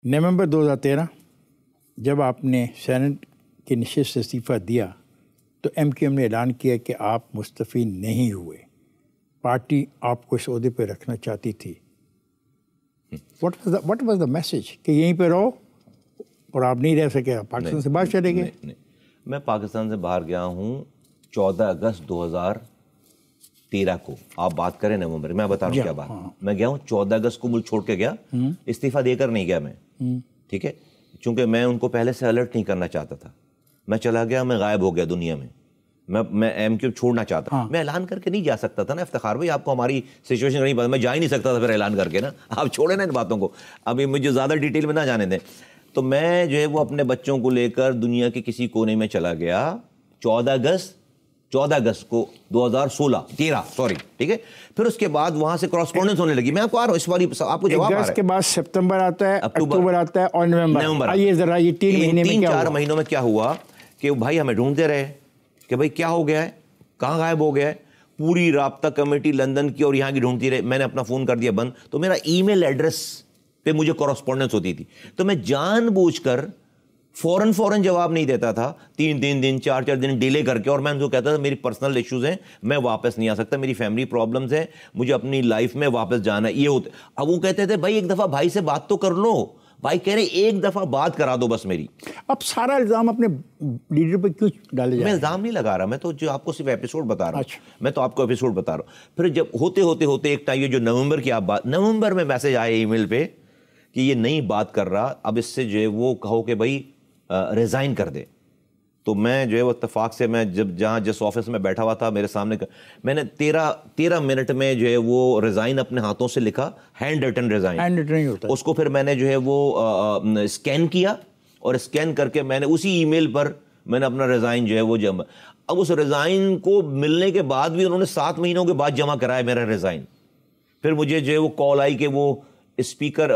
نومبر 2013 جب آپ نے سینٹ کی نشست سے استعفیٰ دیا تو ایم کیو ایم نے اعلان کیا کہ آپ مستعفی نہیں ہوئے، پارٹی آپ کو اس عہدے پہ رکھنا چاہتی تھی. واٹ واز دا میسج کہ یہیں پہ رہو اور آپ نہیں رہ سکے، پاکستان سے باہر چلے گئے؟ نہیں، میں پاکستان سے باہر گیا ہوں 14 اگست 2013 کو. آپ بات کریں نومبر، میں بتا رہا ہوں کیا بات. میں گیا ہوں 14 اگست کو ملک چھوڑ کے گیا، استعفیٰ دے کر نہیں گیا میں، ٹھیک ہے، چونکہ میں ان کو پہلے سے الرٹ نہیں کرنا چاہتا تھا. میں چلا گیا، میں غائب ہو گیا دنیا میں. میں ایم کیو چھوڑنا چاہتا، میں اعلان کر کے نہیں جا سکتا تھا نا افتخار بھائی. آپ کو ہماری سچویشن نہیں پتا، میں جا ہی نہیں سکتا تھا پھر اعلان کر کے نا. آپ چھوڑیں نا ان باتوں کو، ابھی مجھے زیادہ ڈیٹیل میں نہ جانے دیں. تو میں جو ہے وہ اپنے بچوں کو لے کر دنیا کے کسی کونے میں چلا گیا 14 اگست کو 13 سوری، ٹھیک ہے. پھر اس کے بعد وہاں سے کراسپونڈنس ہونے لگی. میں آپ کو آ رہا ہوں اس باری آپ کو جواب آ رہا ہے. اگست کے بعد سپتمبر آتا ہے، اکتوبر آتا ہے اور نومبر. آئیے ذرا یہ 3 مہینے میں کیا ہوا؟ 4 مہینوں میں کیا ہوا کہ بھائی ہمیں ڈھونڈتے رہے کہ بھائی کیا ہو گیا ہے، کہاں غائب ہو گیا ہے. پوری رابطہ کمیٹی لندن کی اور یہاں کی ڈھونڈتی رہے. میں نے اپنا فون کر دیا بند. تو میرا ای میل ایڈریس پہ مجھے کورسپونڈنس ہوتی تھی، تو میں جان بوجھ کر فوراً جواب نہیں دیتا تھا. 3 دن 4 دن ڈیلے کر کے. اور میں ان کو کہتا تھا میری پرسنل ایشوز ہیں، میں واپس نہیں آ سکتا، میری فیملی پرابلمز ہیں، مجھے اپنی لائف میں واپس جانا ہے. یہ ہوتا. اب وہ کہتے تھے بھائی ایک دفعہ بھائی سے بات تو کر لو. بھائی کہہ رہے ایک دفعہ بات کرا دو بس میری. اب سارا الزام اپنے لیڈر پہ کیوں ڈالے جا رہے ہیں؟ میں الزام نہیں لگا رہا، میں تو جو آپ کو صرف ایپیسوڈ بتا رہا ہوں. میں تو آپ کو ایپیسوڈ بتا رہا ہوں. پھر جب ہوتے ایک ٹائم، یہ جو نومبر کی آپ بات، نومبر میں میسج آئے ای میل پہ کہ یہ نہیں بات کر رہا، اب اس سے جو ہے وہ کہو کہ بھائی ریزائن کر دے. تو میں جو ہے وہ اتفاق سے میں جس آفس میں بیٹھا ہوا تھا میرے سامنے میں نے 13 منٹ میں جو ہے وہ ریزائن اپنے ہاتھوں سے لکھا، ہینڈ ریٹن ریزائن. اس کو پھر میں نے جو ہے وہ اسکین کیا، اور اسکین کر کے میں نے اسی ای میل پر میں نے اپنا ریزائن جو ہے وہ جمع. اب اس ریزائن کو ملنے کے بعد بھی انہوں نے 7 مہینوں کے بعد جمع کرایا میرا ریزائن. پھر مجھے جو ہے وہ کال آئی کہ وہ اسپیکر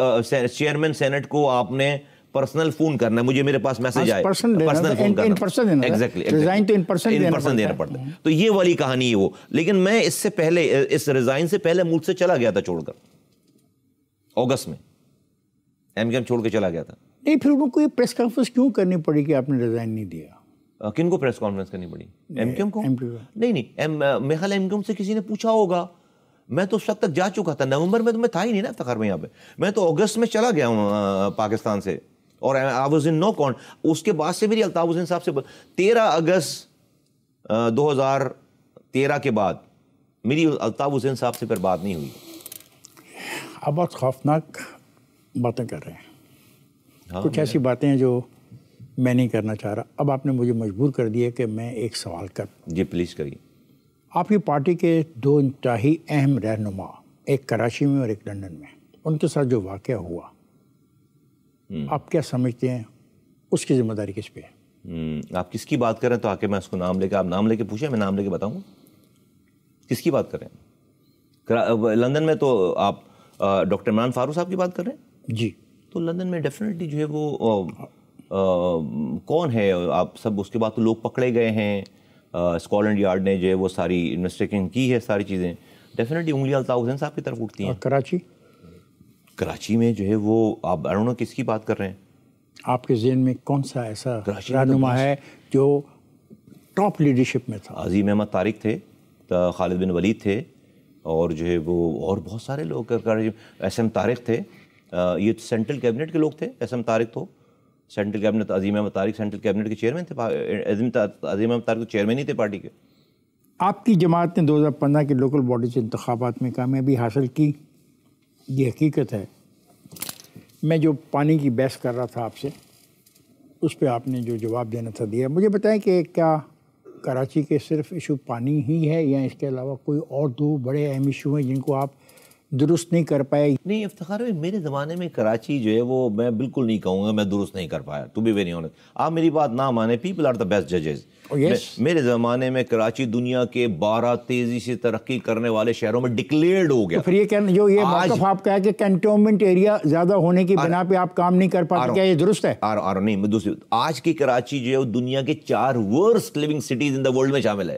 چیئرمین سینٹ کو آپ نے پرسنل فون کرنا ہے. مجھے میرے پاس میسج آئے پرسنل فون کرنا، ایگزیکٹلی ریزائن تو ان پرسن دینا پڑتا ہے. تو یہ والی کہانی ہے وہ. لیکن میں اس سے پہلے، اس ریزائن سے پہلے ملک سے چلا گیا تھا چھوڑ کر. اگست میں ایم کیو ایم چھوڑ کے چلا گیا تھا. نہیں، پھر ان کو یہ پریس کانفرنس کیوں کرنی پڑی کہ آپ نے ریزائن نہیں دیا؟ کن کو پریس کانفرنس کرنی پڑی؟ ایم کیو ایم کو؟ نہیں، میرے خیال ایم کیو ایم سے کسی نے پوچھا ہوگا. میں تو اس وقت تک جا چکا تھا. نومبر میں تو میں تھا ہی نہیں نا افتخار میں یہاں پہ. میں تو اگست میں چلا گیا ہوں پاکستان سے، اور I was in no con. اس کے بعد سے میری الطاف حسین صاحب سے 13 اگست 2013 کے بعد میری الطاف حسین صاحب سے پھر بات نہیں ہوئی. آپ بہت خوفناک باتیں کر رہے ہیں. کچھ ایسی باتیں ہیں جو میں نہیں کرنا چاہ رہا. اب آپ نے مجھے مجبور کر دیا کہ میں ایک سوال کروں. جی پلیز کریے. آپ کی پارٹی کے 2 انتہائی اہم رہنما، ایک کراچی میں اور ایک لندن میں، ان کے ساتھ جو واقعہ ہوا، آپ کیا سمجھتے ہیں اس کی ذمہ داری کس پہ ہے؟ آپ کس کی بات کر رہے ہیں؟ تو آ کے میں اس کو نام لے کے، آپ نام لے کے پوچھیں، میں نام لے کے بتاؤں. کس کی بات کر رہے ہیں؟ لندن میں تو آپ ڈاکٹر عمران فاروق صاحب کی بات کر رہے ہیں. جی. تو لندن میں ڈیفینیٹلی جو ہے وہ کون ہے آپ سب، اس کے بعد تو لوگ پکڑے گئے ہیں. اسکاٹ لینڈ یارڈ نے جو ہے وہ ساری انویسٹیگیشن کی ہے، ساری چیزیں. ڈیفینیٹلی انگلیاں الطاف حسین صاحب کی طرف اٹھتی ہیں. کراچی میں جو ہے وہ آپ آئی ڈونٹ نو کس کی بات کر رہے ہیں. آپ کے ذہن میں کون سا ایسا رہنما ہے جو ٹاپ لیڈرشپ میں تھا؟ عظیم احمد طارق تھے، خالد بن ولید تھے، اور جو ہے وہ اور بہت سارے لوگ. ایس ایم طارق تھے، یہ سینٹرل کیبنٹ کے لوگ تھے. ایس ایم طارق تو سینٹرل کیبنٹ، عظیم احمد طارق سینٹرل کیبنٹ کے چیئرمین تھے. عظیم احمد طارق چیئرمین ہی تھے پارٹی کے. آپ کی جماعت نے 2015 کے لوکل باڈیز انتخابات میں کامیابی حاصل کی، یہ حقیقت ہے. میں جو پانی کی بحث کر رہا تھا آپ سے، اس پہ آپ نے جو جواب دینا تھا دیا. مجھے بتائیں کہ کیا کراچی کے صرف ایشو پانی ہی ہے، یا اس کے علاوہ کوئی اور 2 بڑے اہم ایشو ہیں جن کو آپ درست نہیں کر پائے؟ نہیں افتخار بھائی، میرے زمانے میں کراچی جو ہے وہ میں بالکل نہیں کہوں گا میں درست نہیں کر پایا. ٹو بی ویری آنیسٹ، آپ میری بات نہ مانیں، پیپل آر دا بیسٹ ججز. میرے زمانے میں کراچی دنیا کے 12 تیزی سے ترقی کرنے والے شہروں میں ڈکلیئرڈ ہو گیا. پھر یہ کہنا جو یہ موقف آپ کا ہے کہ کنٹونمنٹ ایریا زیادہ ہونے کی بنا پہ آپ کام نہیں کر پاتے، کیا یہ درست ہے؟ نہیں، دوسری آج کی کراچی جو ہے وہ دنیا کے 4 worst living cities in the world میں شامل ہے.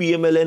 PMLN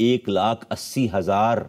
1,80,000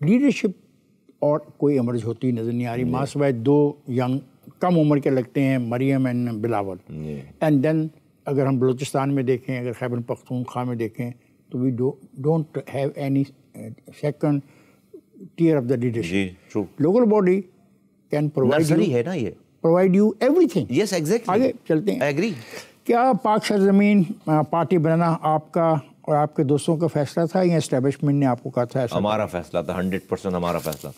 لیڈرشپ اور کوئی ایمرج ہوتی نظر نہیں آ رہی. ماں سوائے 2 ینگ کم عمر کے لگتے ہیں, مریم اینڈ بلاول. اینڈ دین اگر ہم بلوچستان میں دیکھیں, اگر خیبر پختونخوا میں دیکھیں, تو we don't have any second tier of the leadership. Local body can provide you everything. Yes exactly. آگے چلتے ہیں. ایگری. کیا پاک سرزمین پارٹی بنانا آپ کا اور آپ کے دوستوں کا فیصلہ تھا یا اسٹیبلشمنٹ نے آپ کو کہا تھا ایسا؟ ہمارا فیصلہ تھا, 100% ہمارا فیصلہ.